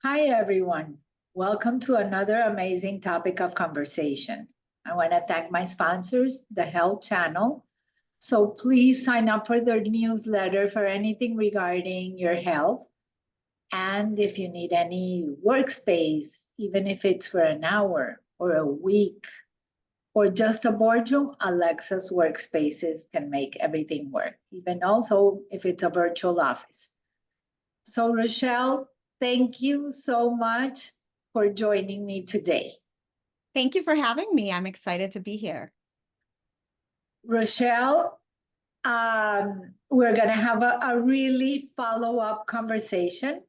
Hi, everyone. Welcome to another amazing topic of conversation. I want to thank my sponsors, the Health Channel. So please sign up for their newsletter for anything regarding your health. And if you need any workspace, even if it's for an hour or a week or just a boardroom, Alexa's workspaces can make everything work, even also if it's a virtual office. So, Rochelle, thank you so much for joining me today. Thank you for having me. I'm excited to be here. Rochelle, we're going to have a really follow-up conversation.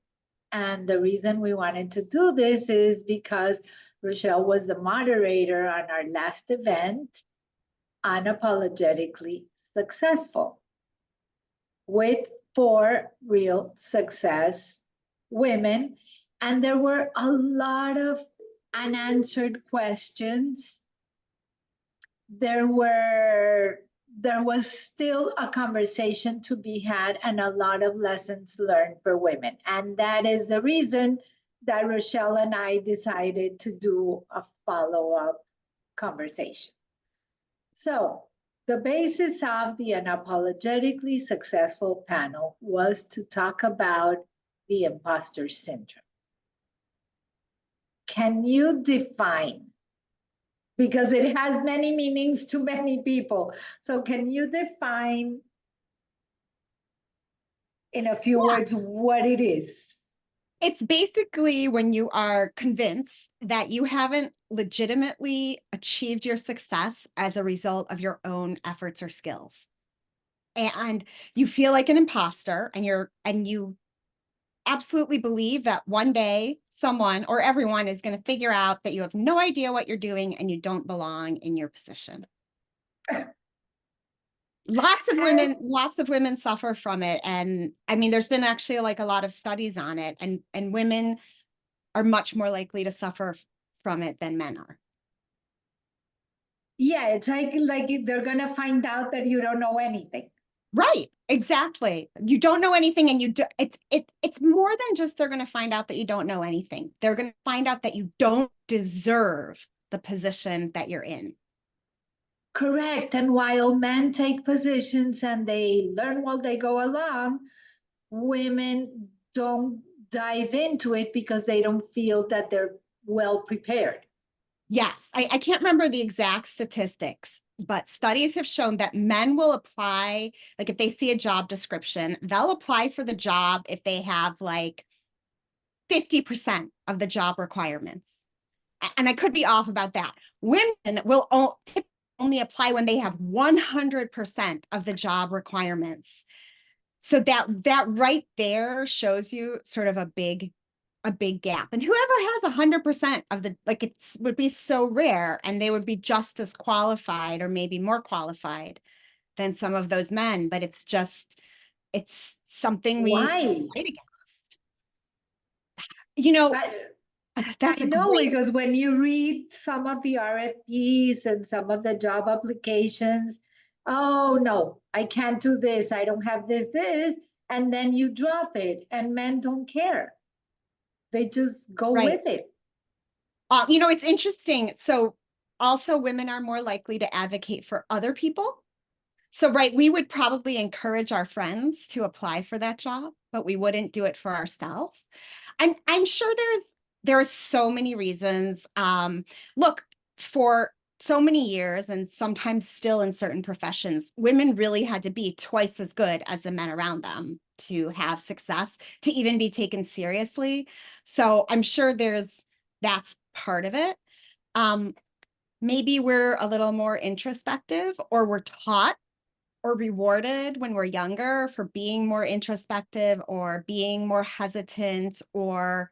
And the reason we wanted to do this is because Rochelle was the moderator on our last event, Unapologetically Successful, with 4 real success women. And there were a lot of unanswered questions. There was still a conversation to be had and a lot of lessons learned for women. And that is the reason that Rochelle and I decided to do a follow-up conversation. So the basis of the Unapologetically Successful panel was to talk about the impostor syndrome. Can you define, because it has many meanings to many people, so can you define in a few words what it is? It's basically when you are convinced that you haven't legitimately achieved your success as a result of your own efforts or skills. And you feel like an imposter, and you absolutely believe that one day someone or everyone is going to figure out that you have no idea what you're doing and you don't belong in your position. Lots of women suffer from it. And I mean, there's been actually like a lot of studies on it, and women are much more likely to suffer from it than men are. Yeah, it's like they're gonna find out that you don't know anything. Right, exactly. You don't know anything, and it's more than just they're going to find out that you don't know anything. They're going to find out that you don't deserve the position that you're in. Correct. And while men take positions and they learn while they go along, women don't dive into it because they don't feel that they're well prepared. Yes, I can't remember the exact statistics, but studies have shown that men will apply, like if they see a job description, they'll apply for the job if they have like 50% of the job requirements. And I could be off about that. Women will only apply when they have 100% of the job requirements. So that right there shows you sort of a big gap. And whoever has 100% of the, like, it would be so rare, and they would be just as qualified or maybe more qualified than some of those men. But it's something we fight against. You know, I know, because when you read some of the RFPs and some of the job applications, oh no, I can't do this, I don't have this, and then you drop it, and men don't care. They just go with it. It's interesting. So also women are more likely to advocate for other people. So, we would probably encourage our friends to apply for that job, but we wouldn't do it for ourselves. I'm sure there are so many reasons. Look, for so many years, and sometimes still in certain professions, women really had to be twice as good as the men around them to have success, to even be taken seriously. So I'm sure that's part of it. Maybe we're a little more introspective, or we're taught or rewarded when we're younger for being more introspective or being more hesitant, or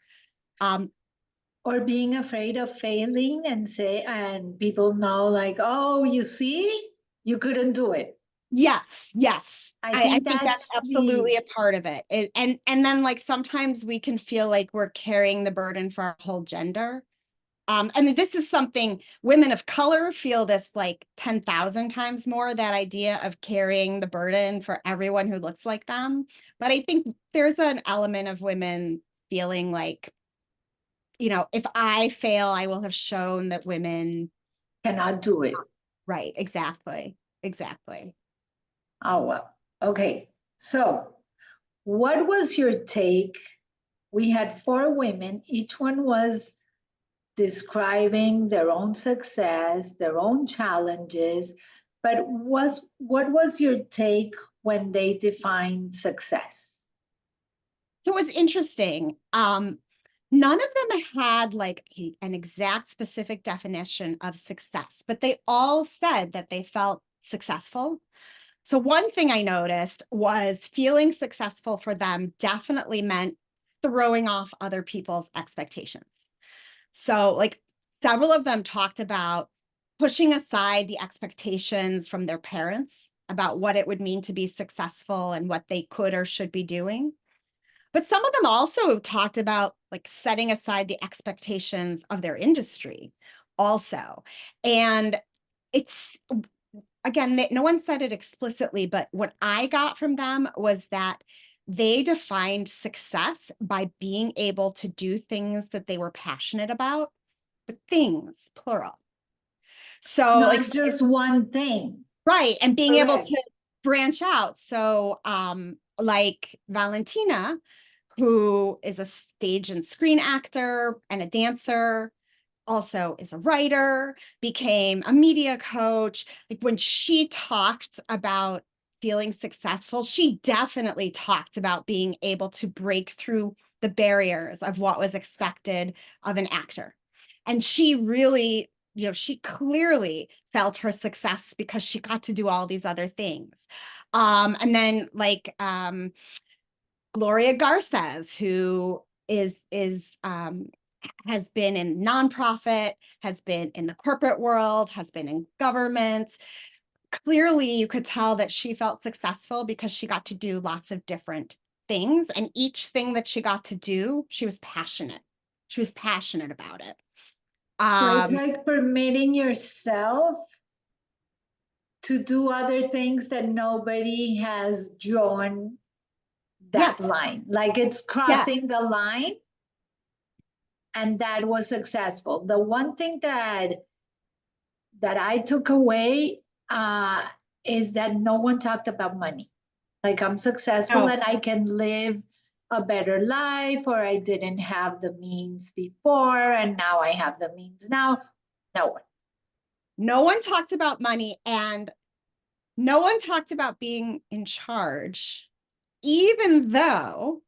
being afraid of failing and people know, like, oh, you see, you couldn't do it. Yes. I think that's absolutely a part of it. And then, like, sometimes we can feel like we're carrying the burden for our whole gender. I mean, this is something women of color feel this like 10,000 times more, that idea of carrying the burden for everyone who looks like them. But I think there's an element of women feeling like if I fail, I will have shown that women Cannot do it. right. Exactly. Exactly. Oh, well. Okay. So, what was your take? We had 4 women, each one was describing their own success, their own challenges, but what was your take when they defined success? So it was interesting. None of them had like an exact specific definition of success, but they all said that they felt successful. So one thing I noticed was feeling successful for them definitely meant throwing off other people's expectations. So like several of them talked about pushing aside the expectations from their parents about what it would mean to be successful and what they could or should be doing. But some of them also talked about like setting aside the expectations of their industry also. And it's, again, no one said it explicitly, but what I got from them was that they defined success by being able to do things that they were passionate about, but things, plural. So Not like just one thing. right, and being able Correct. to branch out. So like Valentina, who is a stage and screen actor and a dancer, also is a writer, became a media coach. Like when she talked about feeling successful, she definitely talked about being able to break through the barriers of what was expected of an actor. And she really, she clearly felt her success because she got to do all these other things. And then like Gloria Garces, who has been in nonprofit, has been in the corporate world, has been in government. Clearly, you could tell that she felt successful because she got to do lots of different things. And each thing that she got to do, she was passionate. She was passionate about it. So it's like permitting yourself to do other things that nobody has drawn that Yes. line. Like it's crossing Yes. the line, and that was successful. The one thing that I took away is that no one talked about money. Like I'm successful No. and I can live a better life, or I didn't have the means before and now I have the means now. No one. No one talked about money, and no one talked about being in charge, even though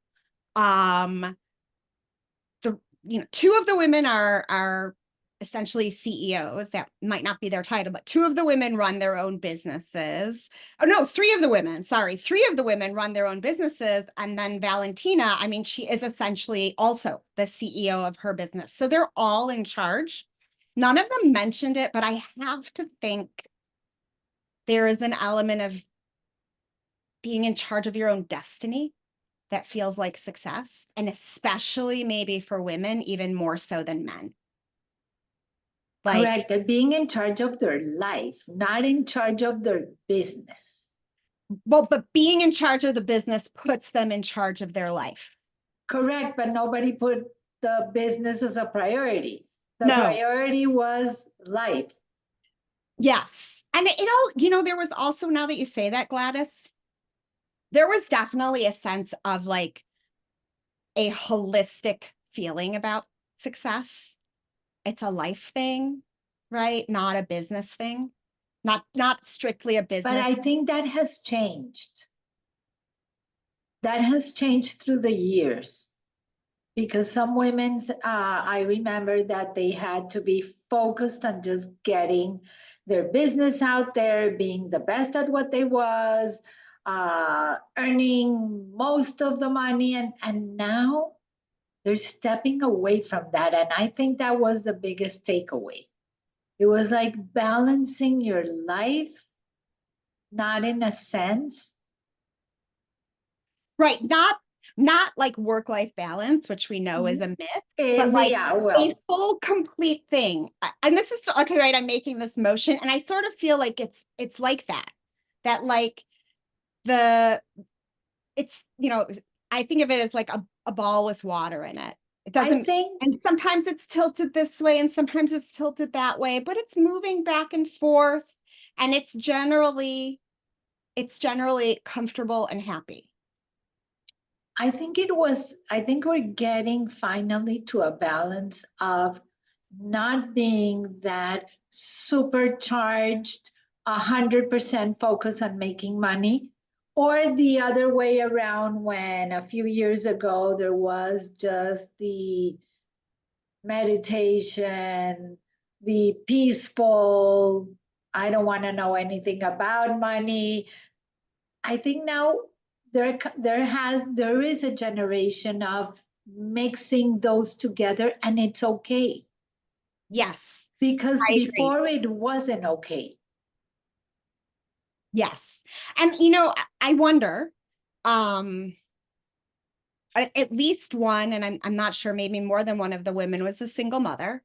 two of the women are essentially CEOs. That might not be their title, but 2 of the women run their own businesses. Oh no, 3 of the women, sorry, 3 of the women run their own businesses. And then Valentina, I mean, she is essentially also the CEO of her business. So they're all in charge. None of them mentioned it, but I have to think there is an element of being in charge of your own destiny that feels like success, and especially maybe for women, even more so than men. Like, correct. They're being in charge of their life, not in charge of their business. well, but being in charge of the business puts them in charge of their life. Correct, but nobody put the business as a priority. The No. priority was life. Yes. And there was also, now that you say that, Gladys, there was definitely a sense of like a holistic feeling about success. It's a life thing, right? Not a business thing. Not strictly a business. But I think that has changed. That has changed through the years because some women's, I remember that they had to be focused on just getting their business out there, being the best at what they was, earning most of the money. And now they're stepping away from that. And I think that was the biggest takeaway. It was like balancing your life, not in a sense. Right. Not like work-life balance, which we know is a myth, but like a full, complete thing. And this is okay, right? I'm making this motion, and I sort of feel like it's like that like it's, I think of it as like a ball with water in it. It doesn't, think, and sometimes it's tilted this way and sometimes it's tilted that way, but it's moving back and forth, and it's generally comfortable and happy. I think we're getting finally to a balance of not being that supercharged, 100% focus on making money, or the other way around when a few years ago there was just the meditation, the peaceful, I don't want to know anything about money. I think now there is a generation of mixing those together, and it's okay. Yes. Because I agree. before it wasn't okay. Yes. And I wonder, at least one, and I'm not sure, maybe more than one of the women was a single mother.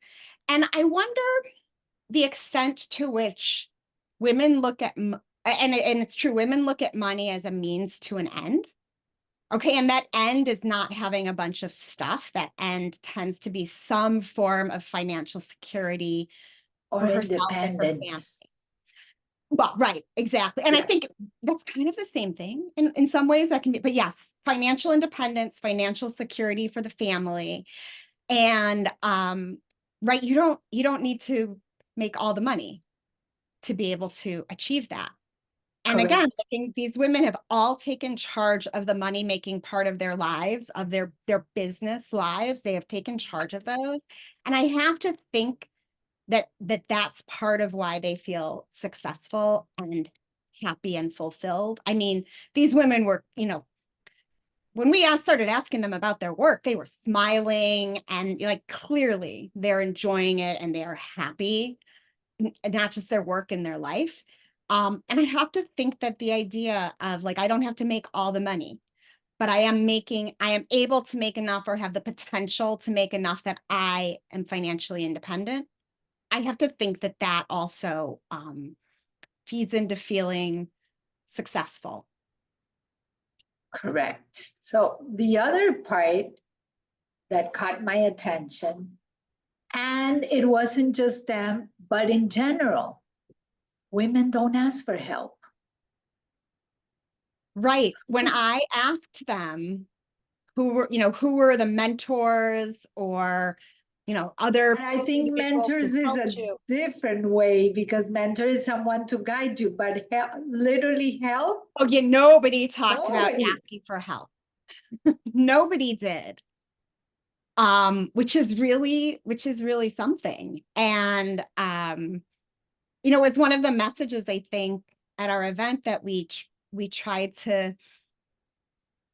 And I wonder the extent to which women look at, and it's true, women look at money as a means to an end. Okay, and that end is not having a bunch of stuff. That end tends to be some form of financial security Or for herself and her family. independence. Well, right, exactly. And Yeah. I think that's kind of the same thing in some ways that can be, but yes, financial independence, financial security for the family. And right, you don't need to make all the money to be able to achieve that. And Correct. again, I think these women have all taken charge of the money-making part of their lives, of their business lives. They have taken charge of those. And I have to think that's part of why they feel successful and happy and fulfilled. I mean, these women were, when we started asking them about their work, they were smiling and like clearly they're enjoying it and they are happy, not just their work in their life. And I have to think that the idea of like, I don't have to make all the money, but I am able to make enough or have the potential to make enough that I am financially independent. I have to think that also feeds into feeling successful. Correct. So the other part that caught my attention, and it wasn't just them, but in general, women don't ask for help. Right. When I asked them who were the mentors or, other. And I think mentors is a different way, because mentor is someone to guide you, but literally help. Oh yeah, nobody talked about asking for help. Nobody did. Which is really something. And it was one of the messages I think at our event that we tried to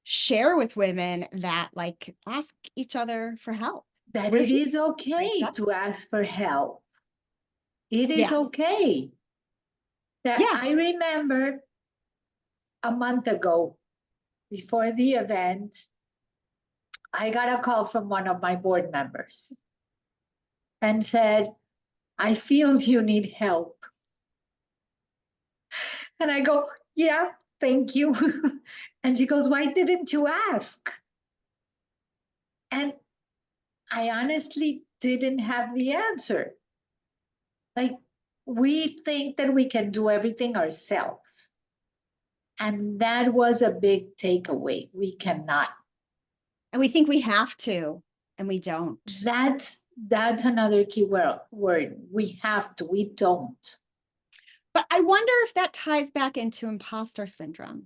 share with women, that like ask each other for help. That it is okay to ask for help. It is okay. That I remember a month ago, before the event, I got a call from one of my board members and said, I feel you need help. And I go, yeah, thank you. And she goes, why didn't you ask? And I honestly didn't have the answer. Like, we think that we can do everything ourselves. And that was a big takeaway. We cannot. And we think we have to, and we don't. That's another key word. We have to, we don't. But I wonder if that ties back into imposter syndrome.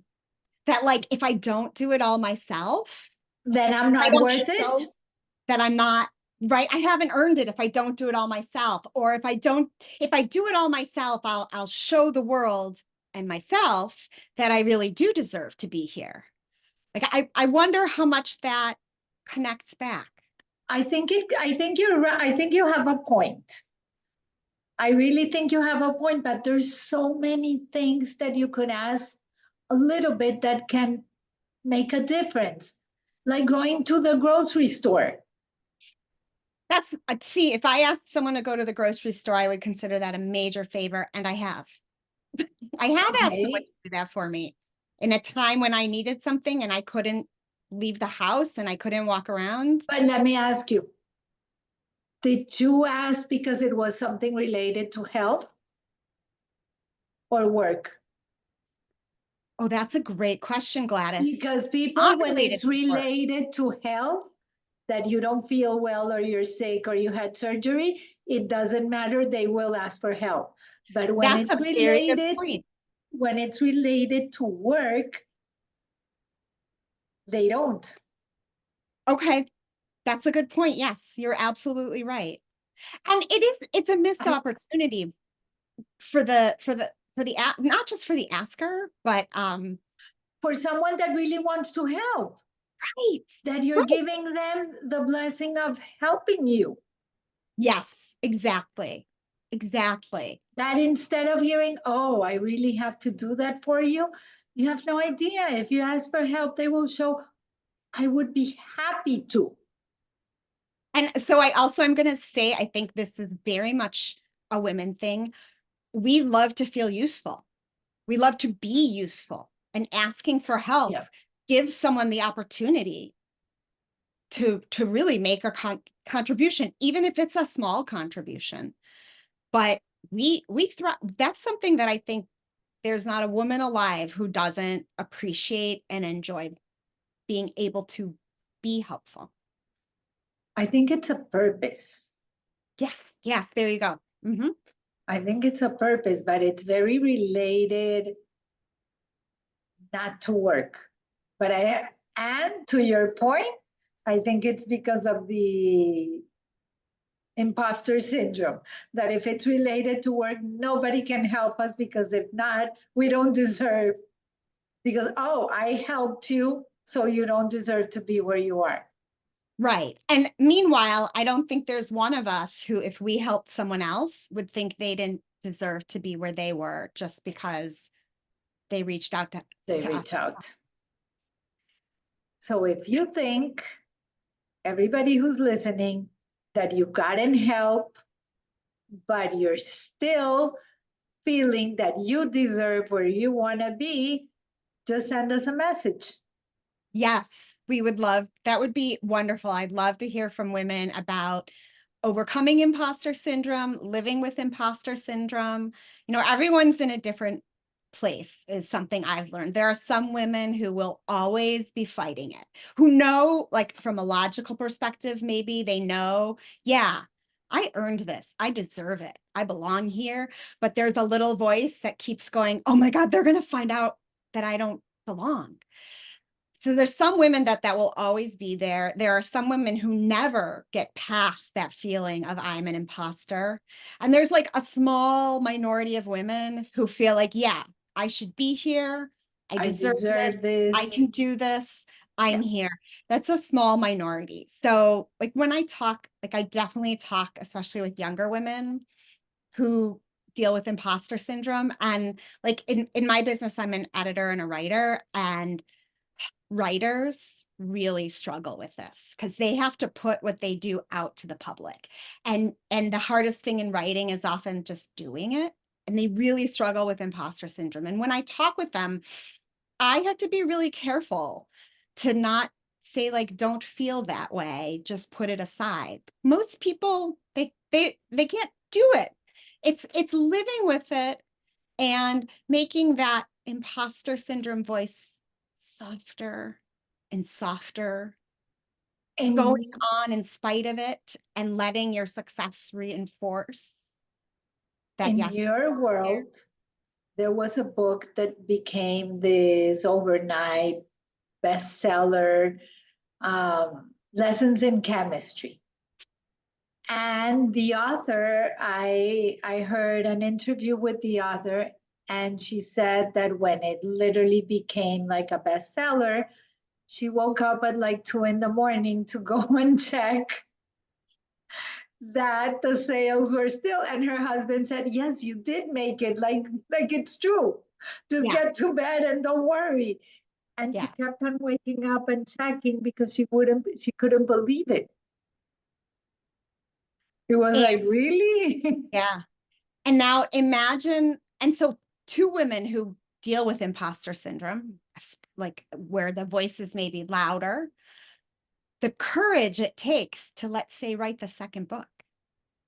That like, if I don't do it all myself, then I'm not worth it. That I'm not, right? I haven't earned it if I don't do it all myself. Or if I do it all myself, I'll show the world and myself that I really do deserve to be here. Like, I wonder how much that connects back. I think you're right. I think you have a point. I really think you have a point, but there's so many things that you could ask a little bit that can make a difference. Like going to the grocery store. See, if I asked someone to go to the grocery store, I would consider that a major favor. And I have. I have asked someone to do that for me in a time when I needed something and I couldn't leave the house and I couldn't walk around. But let me ask you, did you ask because it was something related to health or work? Oh, that's a great question, Gladys. Because people, Not when related it's to work. related to health, that you don't feel well or you're sick or you had surgery, it doesn't matter, they will ask for help. But when That's it's a very good related, point. when it's related to work, they don't. Okay, that's a good point. Yes, you're absolutely right. And it's a missed opportunity for the not just for the asker, but For someone that really wants to help, right. that you're Right. giving them the blessing of helping you. Yes, exactly. Exactly. That instead of hearing, oh, I really have to do that for you, you have no idea. If you ask for help, they will show, I would be happy to. And so I'm going to say, I think this is very much a women thing. We love to feel useful. We love to be useful, and asking for help gives someone the opportunity to really make a contribution, even if it's a small contribution. But we that's something that I think there's not a woman alive who doesn't appreciate and enjoy being able to be helpful. I think it's a purpose. Yes, there you go. Mm-hmm. I think it's a purpose, but it's very related not to work. But and to your point, I think it's because of the imposter syndrome, that if it's related to work, nobody can help us, because if not, we don't deserve, because, oh, I helped you, so you don't deserve to be where you are. Right. And meanwhile, I don't think there's one of us who, if we helped someone else, would think they didn't deserve to be where they were just because they reached out to us. So if you think, everybody who's listening, that you've gotten help, but you're still feeling that you deserve where you want to be, just send us a message. Yes, we would love, that would be wonderful. I'd love to hear from women about overcoming imposter syndrome, living with imposter syndrome. You know, everyone's in a different place, is something I've learned. There are some women who will always be fighting it, who know, like from a logical perspective, maybe they know, yeah, I earned this. I deserve it. I belong here. But there's a little voice that keeps going, oh my God, they're going to find out that I don't belong. So there's some women that will always be there. There are some women who never get past that feeling of I'm an imposter. And there's like a small minority of women who feel like, yeah, I should be here. I deserve this. I can do this. I'm here. That's a small minority. So like when I talk, like I definitely talk, especially with younger women who deal with imposter syndrome. And like in my business, I'm an editor and a writer, and writers really struggle with this because they have to put what they do out to the public. And the hardest thing in writing is often just doing it. And they really struggle with imposter syndrome. And when I talk with them, I have to be really careful to not say like, don't feel that way, just put it aside. Most people, they can't do it. It's living with it and making that imposter syndrome voice softer and softer, going on in spite of it, and letting your success reinforce that. In Yes, your world, there was a book that became this overnight bestseller, Lessons in Chemistry. And the author, I heard an interview with the author, and she said that when it literally became like a bestseller, she woke up at like 2 a.m. to go and check that the sales were still, and her husband said, yes, you did make it, like it's true. Just get to bed and don't worry. And she kept on waking up and checking because she couldn't believe it. It was like, really? Yeah. And now imagine, and so two women who deal with imposter syndrome, like where the voices may be louder, the courage it takes to, let's say, write the second book,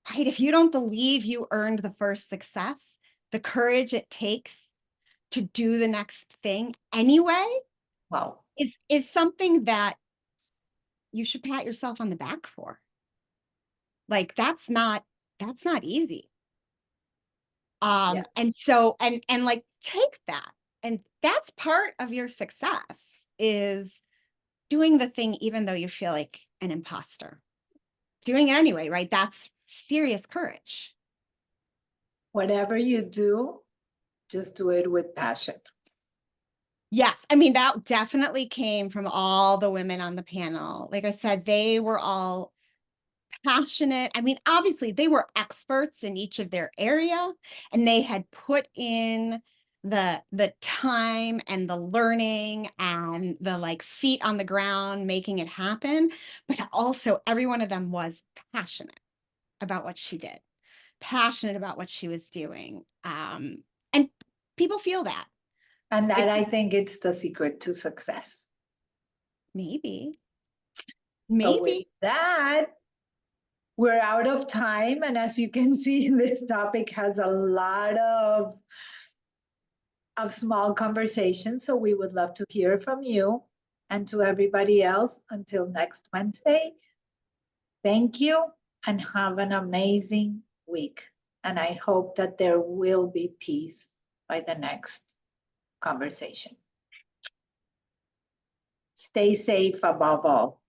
right? If you don't believe you earned the first success, the courage it takes to do the next thing anyway, Wow. is something that you should pat yourself on the back for. Like that's not easy. Yeah. And so, and like, take that. And that's part of your success, is doing the thing, even though you feel like an imposter, doing it anyway, right? That's serious courage. Whatever you do, just do it with passion. Yes. I mean, that definitely came from all the women on the panel. Like I said, they were all passionate. I mean, obviously they were experts in each of their area, and they had put in the time and the learning and the like feet on the ground making it happen. But also every one of them was passionate about what she did, passionate about what she was doing. And people feel that. And that, I think, it's the secret to success. Maybe. So with that, we're out of time. And as you can see, this topic has a lot of small conversations. So we would love to hear from you. And to everybody else, until next Wednesday, thank you and have an amazing week. And I hope that there will be peace by the next conversation. Stay safe above all.